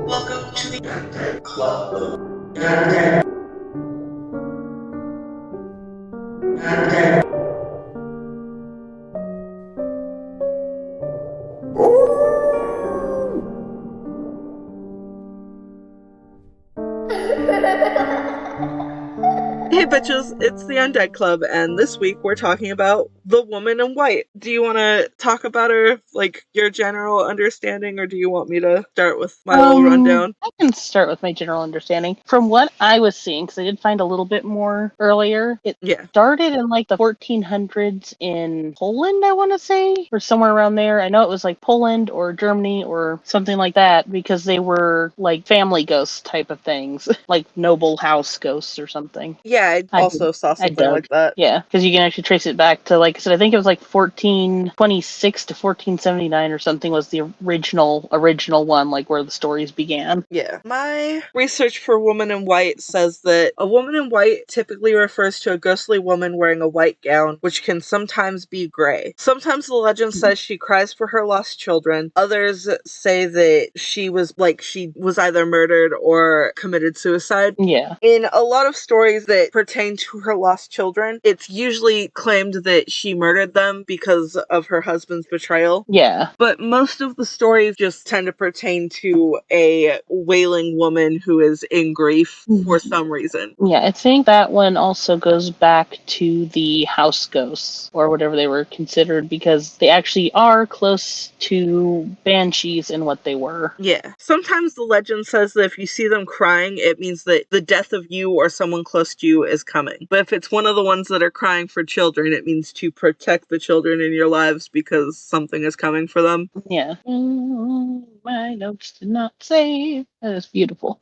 Welcome to the club. Hey bitches, it's the Undead Club, and this week we're talking about the woman in white. Do you want to talk about her, like your general understanding, or do you want me to start with my little rundown? I can start with my general understanding. From what I was seeing, because I did find a little bit more earlier, it Yeah. started in like the 1400s in Poland, I want to say, or somewhere around there. I know it was like Poland or Germany or something like that, because they were like family ghosts type of things, like noble house ghosts or something. Yeah, I also saw something like that. Yeah, because you can actually trace it back to, like I said, I think it was like 1426 to 1479 or something was the original one, like where the stories began. Yeah. My research for Woman in White says that a woman in white typically refers to a ghostly woman wearing a white gown, which can sometimes be gray. Sometimes the legend says she cries for her lost children. Others say that she was either murdered or committed suicide. Yeah. In a lot of stories that pertain to her lost children, it's usually claimed that she murdered them because of her husband's betrayal. Yeah. But most of the stories just tend to pertain to a wailing woman who is in grief for some reason. Yeah, I think that one also goes back to the house ghosts, or whatever they were considered, because they actually are close to banshees in what they were. Yeah. Sometimes the legend says that if you see them crying, it means that the death of you or someone close to you is coming. But if it's one of the ones that are crying for children, it means to protect the children in your lives because something is coming for them. Yeah. My notes did not save. That is beautiful.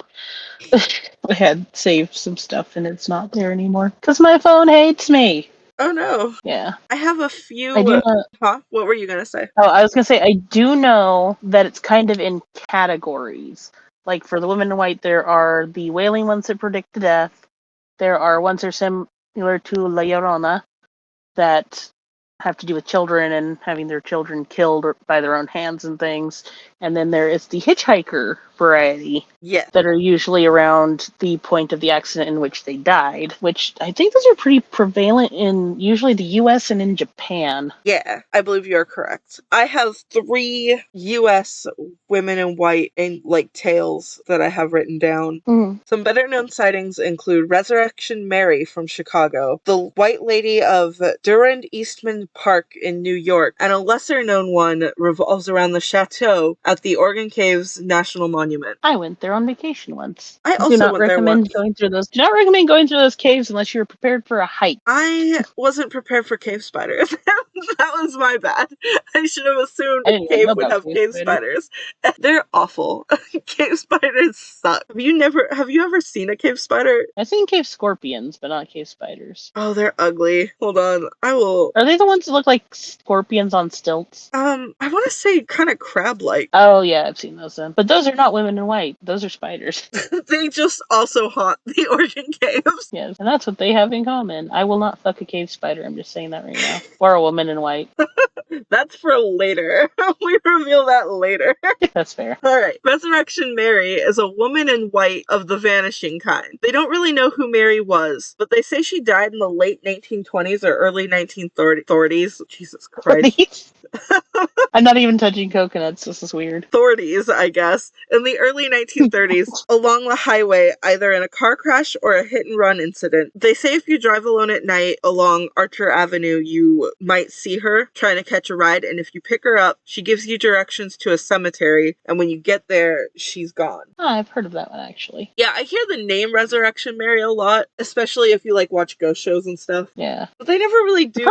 I had saved some stuff and it's not there anymore because my phone hates me. Oh no. Yeah. I have a I few. do know. Huh? What were you going to say? Oh, I was gonna say I do know that it's kind of in categories. Like for the women in white, there are the wailing ones that predict the death. There are ones that are similar to La Llorona that have to do with children and having their children killed by their own hands and things. And then there is the hitchhiker variety. Yeah. That are usually around the point of the accident in which they died, which I think those are pretty prevalent in usually the US and in Japan. Yeah, I believe you're correct. I have 3 US women in white and tales that I have written down. Mm-hmm. Some better known sightings include Resurrection Mary from Chicago, the White Lady of Durand Eastman Park in New York, and a lesser known one revolves around the chateau at the Oregon Caves National Monument. I went there on vacation once. I Do also not went there once. recommend going through those. Do not recommend going through those caves unless you're prepared for a hike. I wasn't prepared for cave spiders. That was my bad. I should have assumed I a didn't even cave know would about have cave spiders. spiders. They're awful. Cave spiders suck. Have you ever seen a cave spider? I've seen cave scorpions, but not cave spiders. Oh, they're ugly. Hold on. I will. Are they the ones that look like scorpions on stilts? I want to say kind of crab-like. Oh yeah, I've seen those then. But those are not women in white. Those are spiders. They just also haunt the Oregon Caves. Yes, and that's what they have in common. I will not fuck a cave spider. I'm just saying that right now. Or a woman in white. That's for later. We reveal that later. That's fair. Alright. Resurrection Mary is a woman in white of the vanishing kind. They don't really know who Mary was, but they say she died in the late 1920s or early 1930s. Jesus Christ. I'm not even touching coconuts. This is weird. 30s, I guess, in the early 1930s, along the highway, either in a car crash or a hit and run incident. They say if you drive alone at night along Archer Avenue, you might see her trying to catch a ride, and if you pick her up, she gives you directions to a cemetery, and when you get there, she's gone. Oh, I've heard of that one, actually. Yeah, I hear the name Resurrection Mary a lot, especially if you watch ghost shows and stuff. Yeah. But they never really do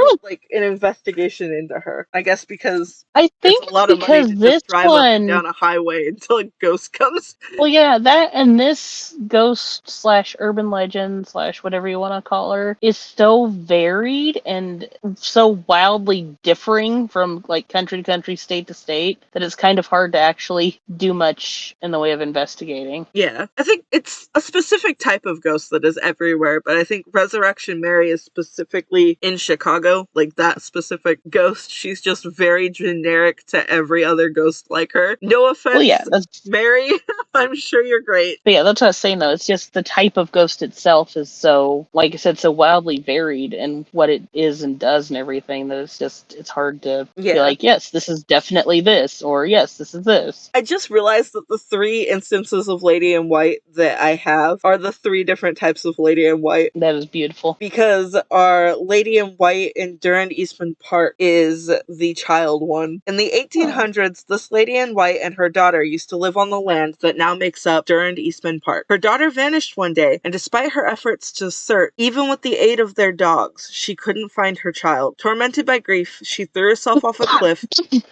an investigation into her. I guess because I think it's a lot of money to this just drive up and down a highway until a ghost comes. Well, yeah, that and this ghost / urban legend / whatever you want to call her is so varied and so wildly differing from country to country, state to state, that it's kind of hard to actually do much in the way of investigating. Yeah, I think it's a specific type of ghost that is everywhere, but I think Resurrection Mary is specifically in Chicago, that specific ghost. She's just very generic to every other ghost like her. No offense, Well, yeah, that's Mary, I'm sure you're great. But yeah, that's what I was saying though. It's just the type of ghost itself is so, like I said, so wildly varied in what it is and does and everything that it's hard to be Yeah. like, yes, this is definitely this, or yes, this is this. I just realized that the 3 instances of Lady in White that I have are the 3 different types of Lady in White. That is beautiful. Because our Lady in White in Durand Eastman Park is the child one. In the 1800s, this Lady in White and her daughter used to live on the land that now makes up Durand Eastman Park. Her daughter vanished one day, and despite her efforts to search, even with the aid of their dogs, she couldn't find her child. Tormented by grief, she threw herself off a cliff.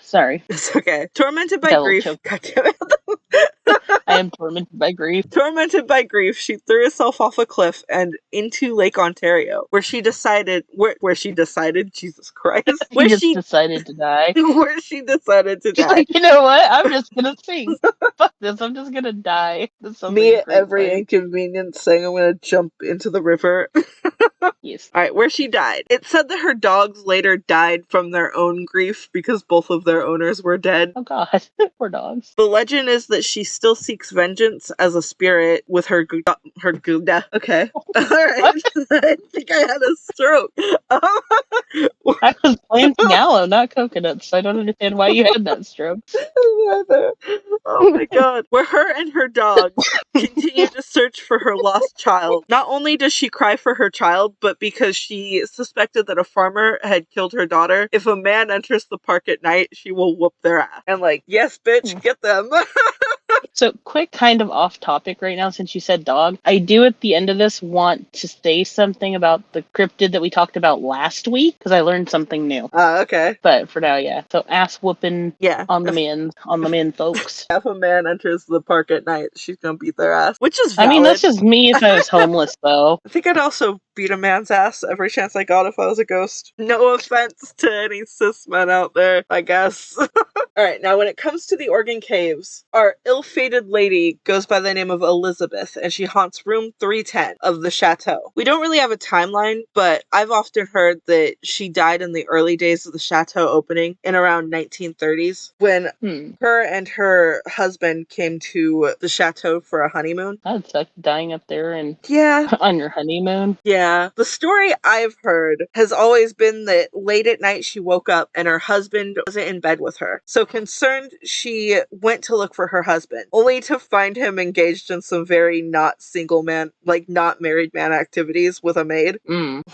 Sorry. It's okay. Tormented by Devil grief. choke. God damn it. I am tormented by grief. Tormented by grief, she threw herself off a cliff and into Lake Ontario, where she decided Jesus Christ. He just decided to die. Where she decided to She's die. like, you know what? I'm just gonna sing. Fuck this, I'm just gonna die. This sounds Me like a at great every plan. inconvenience saying I'm gonna jump into the river. Yes. Alright, where she died. It said that her dogs later died from their own grief because both of their owners were dead. Oh god, poor dogs. The legend is that she still seeks vengeance as a spirit with her Gouda. Okay. Alright. I think I had a stroke. I was planting aloe, not coconuts, so I don't understand why you had that stroke. Oh my god. Where her and her dogs continue to search for her lost child. Not only does she cry for her child, but because she suspected that a farmer had killed her daughter, if a man enters the park at night, she will whoop their ass. And like, yes, bitch, get them. So, quick kind of off topic right now, since you said dog. I do at the end of this want to say something about the cryptid that we talked about last week, because I learned something new. Okay. But for now, yeah. So, ass whooping Yeah. on the men, folks. If a man enters the park at night, she's gonna beat their ass. Which is valid. I mean, that's just me if I was homeless, though. I think I'd also beat a man's ass every chance I got if I was a ghost. No offense to any cis men out there, I guess. Alright, now when it comes to the Oregon Caves, our ill-fated lady goes by the name of Elizabeth, and she haunts room 310 of the chateau. We don't really have a timeline, but I've often heard that she died in the early days of the chateau opening in around 1930s, when her and her husband came to the chateau for a honeymoon. That'd suck, dying up there and Yeah. on your honeymoon. Yeah. The story I've heard has always been that late at night she woke up and her husband wasn't in bed with her. So concerned, she went to look for her husband, only to find him engaged in some very not single man, like not married man activities with a maid.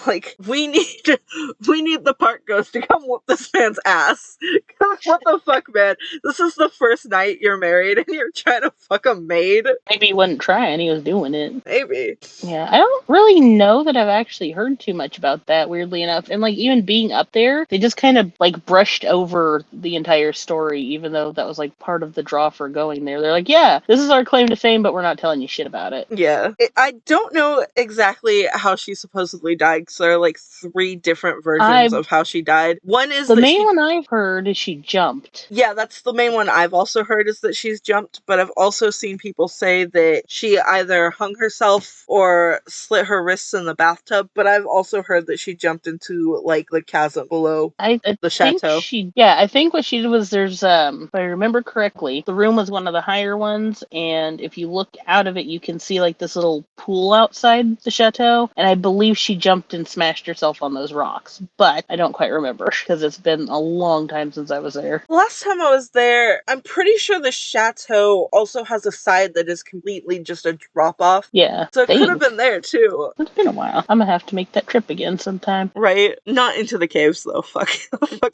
Like, we need the park ghost to come whoop this man's ass. What the fuck, man? This is the first night you're married and you're trying to fuck a maid? Maybe he wasn't trying, he was doing it. Maybe. Yeah, I don't really know that I've actually heard too much about that, weirdly enough. And, like, even being up there, they just kind of, like, brushed over the entire story, even though that was, like, part of the draw for going there. They're like, yeah, this is our claim to fame, but we're not telling you shit about it. Yeah. I don't know exactly how she supposedly died, because there are, like, 3 different versions of how she died. One is the main one I've heard is she jumped. Yeah, that's the main one I've also heard, is that she's jumped, but I've also seen people say that she either hung herself or slit her wrists in the bathtub, but I've also heard that she jumped into, like, the chasm below the chateau. I think what she did was there's, if I remember correctly, the room was one of the higher ones, and if you look out of it, you can see, like, this little pool outside the chateau, and I believe she jumped and smashed herself on those rocks, but I don't quite remember, because it's been a long time since I was there. Last time I was there, I'm pretty sure the chateau also has a side that is completely just a drop-off. Yeah. So it could have been there, too. It's been a while. I'm gonna have to make that trip again sometime. Right? Not into the caves, though. Fuck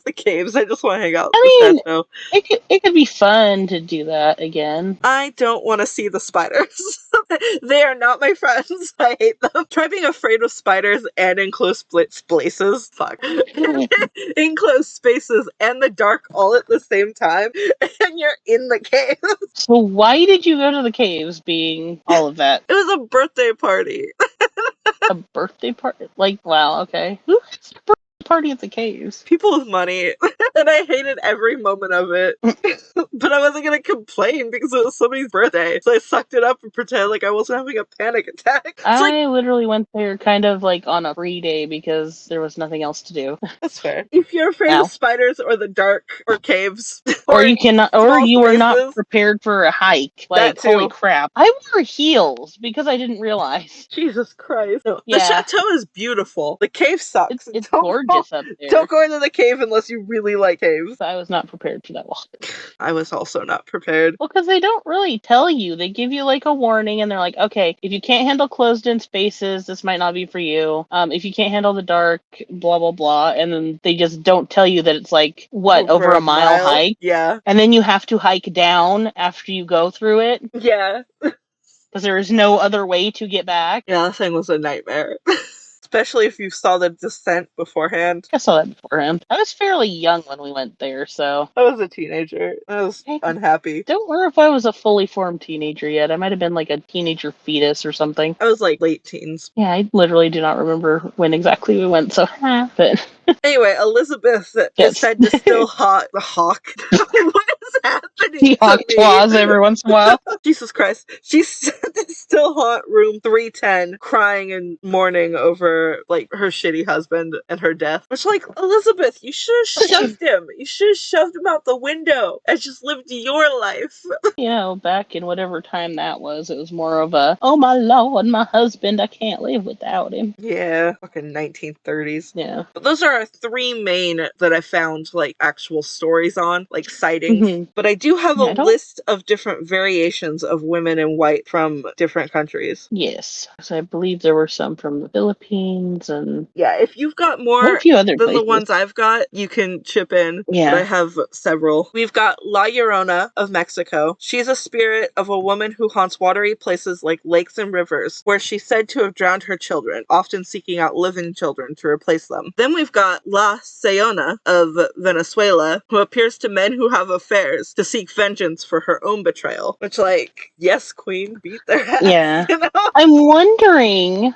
the caves. I just want to hang out with the chateau. It could be fun to do that again. I don't want to see the spiders. They are not my friends. I hate them. Try being afraid of spiders and enclosed places. Fuck. Enclosed spaces and the dark all at the same time, and you're in the cave. So why did you go to the caves being all of that? It was a birthday party. A birthday party? Like, wow, okay. Who has a birthday party at the caves? People with money. And I hated every moment of it. But I wasn't going to complain because it was somebody's birthday. So I sucked it up and pretended like I wasn't having a panic attack. It's like, I literally went there kind of like on a free day because there was nothing else to do. that's fair. If you're afraid Ow. of spiders or the dark or caves Or you cannot, or small you are not spaces, prepared for a hike. Like, that too. holy crap. I wore heels because I didn't realize. Jesus Christ. No. Yeah. The chateau is beautiful. The cave sucks. It's gorgeous up there. Don't go into the cave unless you really like caves. I was not prepared for that walk. I was also not prepared. Well, because they don't really tell you. They give you like a warning and they're like, okay, if you can't handle closed in spaces, this might not be for you. If you can't handle the dark, blah, blah, blah. And then they just don't tell you that it's like, what, over a mile hike? Yeah. And then you have to hike down after you go through it. Yeah. Because there is no other way to get back. Yeah, that thing was a nightmare. Especially if you saw the descent beforehand. I saw that beforehand. I was fairly young when we went there, so. I was a teenager. I was unhappy. Don't remember if I was a fully formed teenager yet. I might have been like a teenager fetus or something. I was like late teens. Yeah, I literally do not remember when exactly we went, so but anyway, Elizabeth is said to still hawk the hawk. What is happening? He hawk claws every once in a while. Jesus Christ. She's said to still haunt room 310, crying and mourning over like her shitty husband and her death. Which, like, Elizabeth, you should have shoved him. You should have shoved him out the window and just lived your life. You know, back in whatever time that was, it was more of a, oh my lord, my husband, I can't live without him. Yeah, fucking 1930s. Yeah. But those are our three main that I found, like, actual stories on, like, sightings. Mm-hmm. But I do have a list of different variations of women in white from different countries. Yes. So I believe there were some from the Philippines and... Yeah, if you've got more a few other than places. The ones I've got, you can chip in. Yeah. But I have several. We've got La Llorona of Mexico. She's a spirit of a woman who haunts watery places like lakes and rivers, where she's said to have drowned her children, often seeking out living children to replace them. Then we've got La Sayona of Venezuela, who appears to men who have affairs to seek vengeance for her own betrayal. Which, like, yes, queen, beat their ass. Yeah. You know? I'm wondering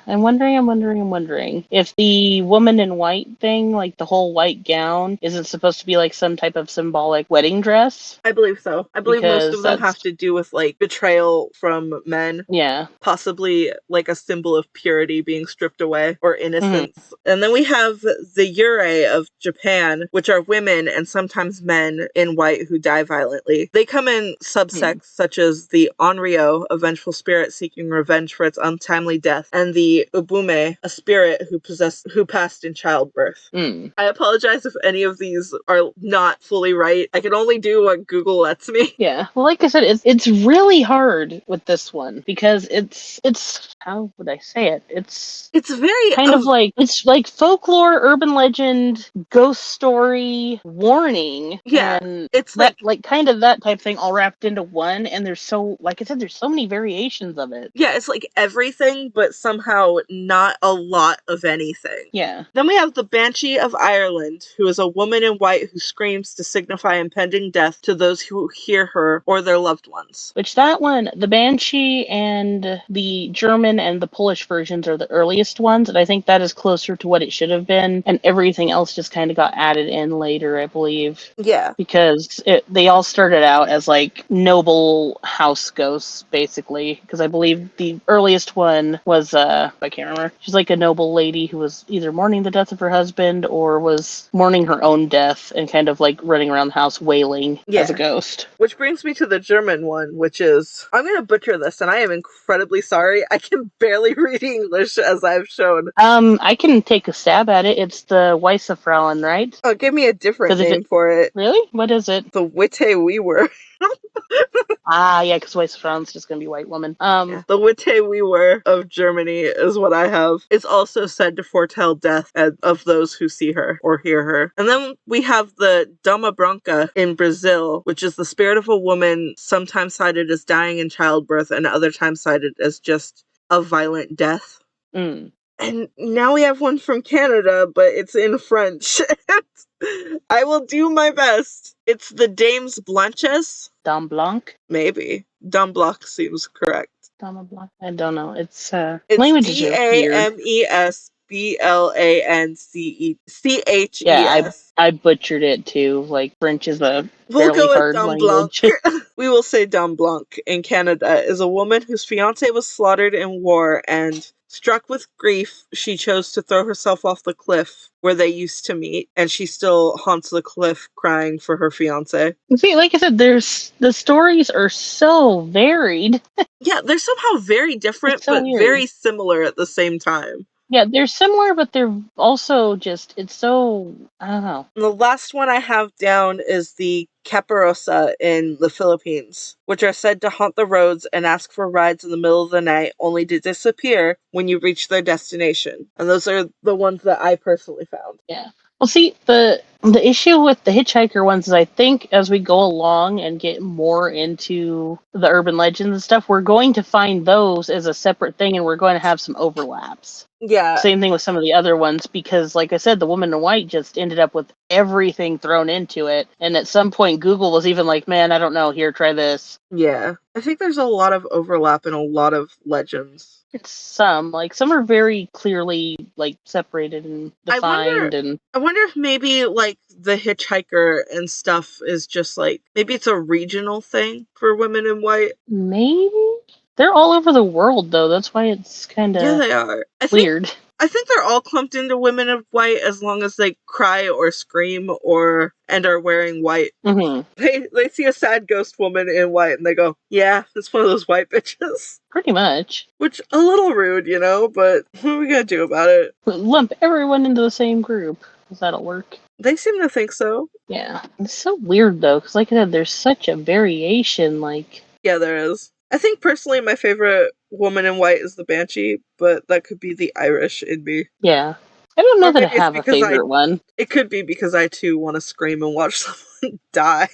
if the woman in white thing, like the whole white gown, isn't supposed to be like some type of symbolic wedding dress. I believe so. I believe most of them have to do with like betrayal from men. Yeah. Possibly like a symbol of purity being stripped away or innocence. Mm-hmm. And then we have the Yurei of Japan, which are women and sometimes men in white who die violently. They come in subsects such as the Onryo, a vengeful spirit seeking revenge for its untimely death, and the Ubume, a spirit who passed in childbirth. I apologize if any of these are not fully right. I can only do what Google lets me. Yeah. Well, like I said, it's really hard with this one because it's how would I say it? It's very kind of like it's like folklore, urban legend, ghost story, warning. Yeah. And it's that, like kind of that type thing all wrapped into one, and there's so, like I said, there's so many variations of it. Yeah, it's like everything, but somehow not a lot of anything. Yeah. Then we have the Banshee of Ireland, who is a woman in white who screams to signify impending death to those who hear her or their loved ones. Which that one, the Banshee and the German and the Polish versions are the earliest ones, and I think that is closer to what it should have been, and everything else just kind of got added in later, I believe. Yeah. Because they all started out as like noble house ghosts, basically, because I believe the earliest one was, I can't remember, she's like a noble lady who was either mourning the death of her husband or was mourning her own death and kind of like running around the house wailing as a ghost. Which brings me to the German one, which is, I'm going to butcher this, and I am incredibly sorry. I can barely read English, as I've shown. I can take a stab at it. It's the Weissefrauen, right? Oh, give me a different name for it. Really? What is it? The Witte Weaver. Yeah, because Weissefrauen's just going to be white woman. The Witte Weaver of Germany is what I have. It's also said to foretell death of those who see her or hear her. And then we have the Dama Branca in Brazil, which is the spirit of a woman sometimes cited as dying in childbirth and other times cited as just a violent death. And now we have one from Canada, but it's in French. I will do my best. It's the Dames Blanches. Dame Blanc? Maybe. Dame Blanc seems correct. Dame Blanc? I don't know. It's languages are weird. Dames Blanches. Yeah, I butchered it too. Like, French is a We'll fairly go with hard Dame Blanc. language. We will say Dame Blanc in Canada is a woman whose fiancé was slaughtered in war, and struck with grief, she chose to throw herself off the cliff where they used to meet, and she still haunts the cliff crying for her fiancé. See, like I said, the stories are so varied. Yeah, they're somehow very different, It's so but weird. very similar at the same time. Yeah, they're similar, but they're also just, it's so, I don't know. The last one I have down is the Caparosa in the Philippines, which are said to haunt the roads and ask for rides in the middle of the night, only to disappear when you reach their destination. And those are the ones that I personally found. Yeah. Well, see, the issue with the hitchhiker ones is, I think as we go along and get more into the urban legends and stuff, we're going to find those as a separate thing, and we're going to have some overlaps. Yeah. Same thing with some of the other ones, because, like I said, the woman in white just ended up with everything thrown into it. And at some point, Google was even like, man, I don't know, here, try this. Yeah. I think there's a lot of overlap in a lot of legends. It's some are very clearly, like, separated and defined. I wonder if maybe, like, the hitchhiker and stuff is just, like, maybe it's a regional thing for women in white. Maybe? They're all over the world, though. That's why it's kind Yeah, of they are. weird. I think they're all clumped into women in white as long as they cry or scream and are wearing white. Mm-hmm. They see a sad ghost woman in white and they go, yeah, it's one of those white bitches. Pretty much. Which, a little rude, you know, but what are we gonna do about it? Lump everyone into the same group. That'll work. They seem to think so. Yeah. It's so weird, though, because, like I said, there's such a variation, like... Yeah, there is. I think personally my favorite woman in white is the Banshee, but that could be the Irish in me. Yeah. I don't know Or that I maybe it's have a because favorite one. It could be because I too want to scream and watch someone die.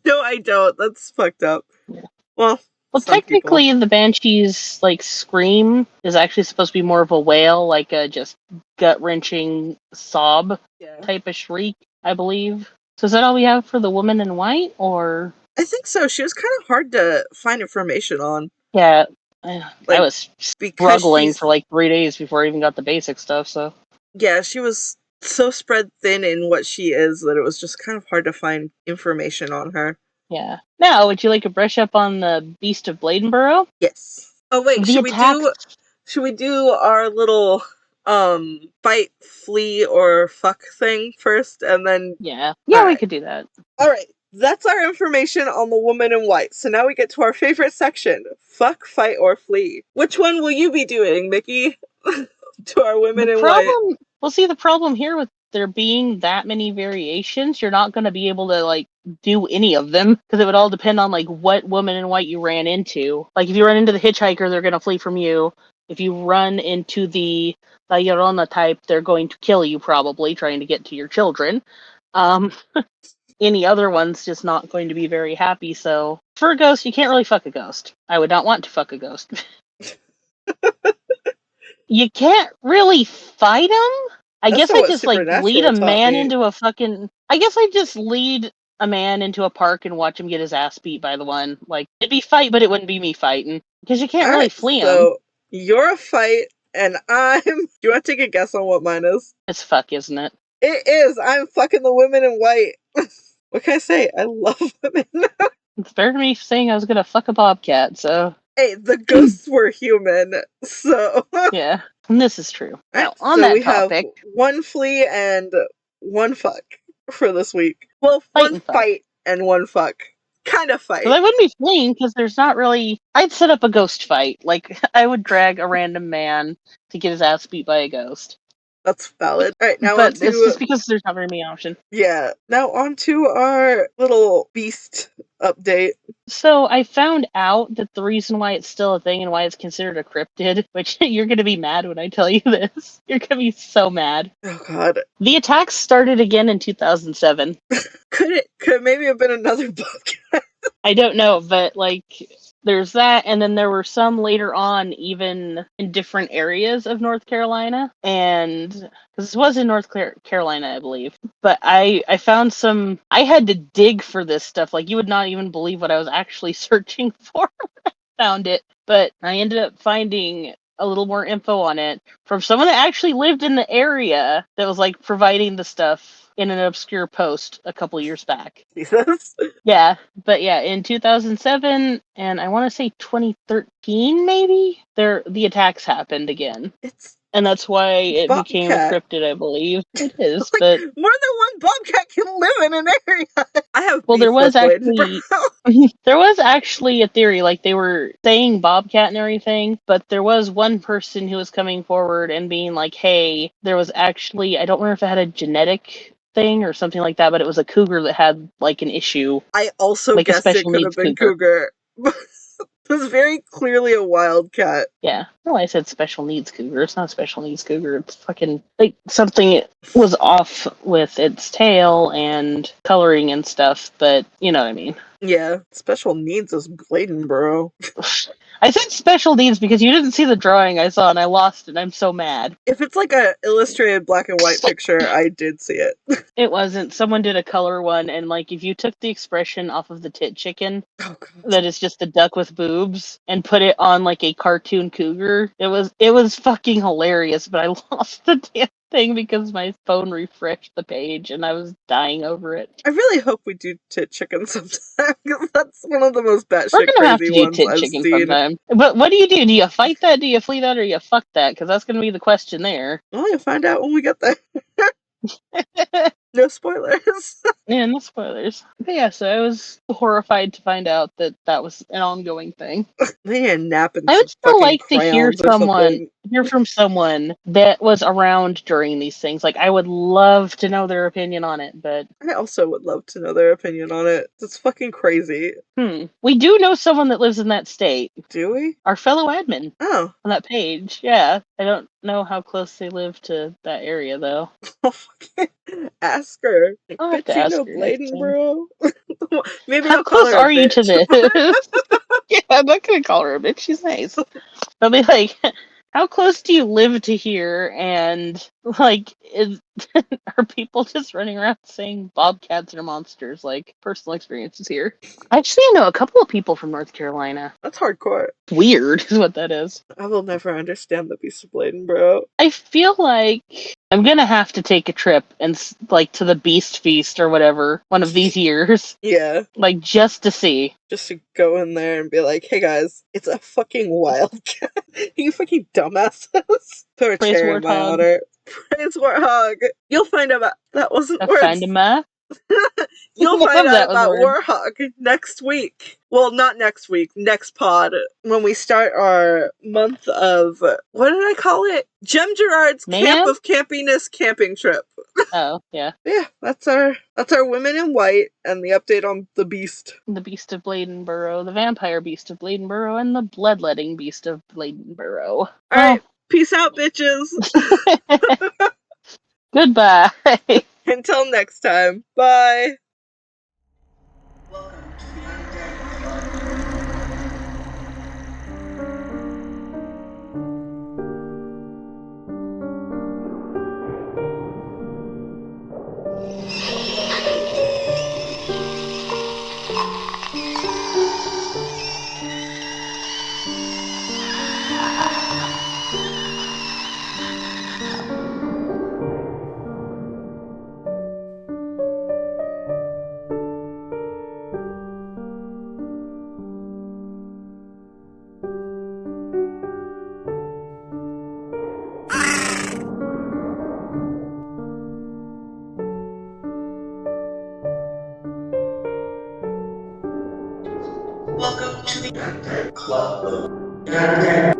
No, I don't. That's fucked up. Yeah. Well, technically, the Banshee's, like, scream is actually supposed to be more of a wail, like a just gut-wrenching sob type of shriek, I believe. So is that all we have for the woman in white, or...? I think so. She was kind of hard to find information on. Yeah, I was struggling for like 3 days before I even got the basic stuff, so... Yeah, she was so spread thin in what she is that it was just kind of hard to find information on her. Yeah. Now, would you like to brush up on the Beast of Bladenboro? Yes. Oh wait, should we do our little fight, flee, or fuck thing first, and then... Yeah, we could do that. Alright, that's our information on the woman in white. So now we get to our favorite section, fuck, fight, or flee. Which one will you be doing, Mickey? To our women in white. Well, see, the problem here with there being that many variations, you're not going to be able to, like, do any of them, because it would all depend on, like, what woman in white you ran into. Like, if you run into the hitchhiker, they're going to flee from you. If you run into the La Llorona type, they're going to kill you, probably, trying to get to your children. Any other one's just not going to be very happy, so... For a ghost, you can't really fuck a ghost. I would not want to fuck a ghost. You can't really fight him? I guess I just, like, lead a man into a fucking... I guess I just lead a man into a park and watch him get his ass beat by the one. Like, it'd be fight, but it wouldn't be me fighting. Because you can't really flee him. So, you're a fight, and I'm... Do you want to take a guess on what mine is? It's fuck, isn't it? It is! I'm fucking the women in white. What can I say? I love women. It's better than me saying I was gonna fuck a bobcat, so... Hey, the ghosts were human, so... Yeah, and this is true. Now, on so that we topic... have one flee and one fuck for this week. Well, one fight and one fuck. Kind of fight. Well, I wouldn't be fleeing, because there's not really... I'd set up a ghost fight. Like, I would drag a random man to get his ass beat by a ghost. That's valid. All right, now but it's just because there's not very many options. Yeah. Now on to our little beast update. So I found out that the reason why it's still a thing and why it's considered a cryptid, which you're going to be mad when I tell you this. You're going to be so mad. Oh, God. The attacks started again in 2007. Could it maybe have been another book? I don't know, but, like... There's that, and then there were some later on, even in different areas of North Carolina, and because this was in North Carolina, I believe. But I found some. I had to dig for this stuff. Like, you would not even believe what I was actually searching for. Found it, but I ended up finding a little more info on it from someone that actually lived in the area that was like providing the stuff in an obscure post a couple years back. Jesus. Yeah, but yeah, in 2007 and I want to say 2013 maybe, the attacks happened again. It's And that's why it became a Bobcat. cryptid, I believe. It is, Like, but more than one Bobcat can live in an area. I have well, there beef with was Bladenboro. actually there was actually a theory, like they were saying Bobcat and everything, but there was one person who was coming forward and being like, "Hey, there was actually, I don't remember if it had a genetic thing or something like that, but it was a cougar that had like an issue, I also like a guessed it special could have needs been cougar." cougar. It was very clearly a wildcat. Yeah, no, I said special needs cougar. It's not a special needs cougar. It's fucking like something was off with its tail and coloring and stuff, but you know what I mean. Yeah, special needs is Bladenboro. I said special needs because you didn't see the drawing I saw and I lost it. I'm so mad. If it's like a illustrated black and white picture, I did see it. It wasn't. Someone did a color one, and like if you took the expression off of the tit chicken, Oh god. that is just a duck with boobs, and put it on like a cartoon cougar, it was fucking hilarious. But I lost the damn thing because my phone refreshed the page, and I was dying over it. I really hope we do tit chicken sometime, because that's one of the most We're batshit gonna have crazy to do ones tit I've chicken seen. sometime. But what do you do? Do you fight that? Do you flee that? Or you fuck that? Because that's gonna be the question there. Well, you'll find out when we get there. No spoilers. Yeah, no spoilers. But yeah, so I was horrified to find out that that was an ongoing thing. They need a nap and I some would still fucking like to hear crayons or something. from someone that was around during these things. Like, I would love to know their opinion on it, but I also would love to know their opinion on it. It's fucking crazy. we do know someone that lives in that state. Do we? Our fellow admin Oh. on that page. Yeah, I don't know how close they live to that area though. I'll fucking ask her. I'll have to Bitch, you ask know her next time. Bladenboro? Maybe How I'll call close her a are you to bitch. this? Yeah, I'm not gonna call her a bitch. She's nice. I'll be like, how close do you live to here? And like, are people just running around saying bobcats are monsters? Like, personal experiences here. I actually know a couple of people from North Carolina. That's hardcore. Weird is what that is. I will never understand the Beast of Bladenboro. I feel like I'm gonna have to take a trip and like to the Beast Feast or whatever one of these years, Yeah. like just to see. Just to go in there and be like, hey guys, it's a fucking wildcat. You fucking dumbasses. Put a Praise chair in my Warthog. honor. Praise Warthog. You'll find out that wasn't A words. friend of mine. You'll find out That was about words. Warhog next week. Well, not next week, next pod. When we start our month of, what did I call it? Jem Gerard's Camp Mayhem? of Campiness camping trip. Oh, yeah. Yeah, that's our women in white and the update on the beast. The Beast of Bladenboro, the Vampire Beast of Bladenboro, and the Bloodletting Beast of Bladenboro. Alright, peace out, bitches. Goodbye. Until next time. Bye. Welcome to the Club.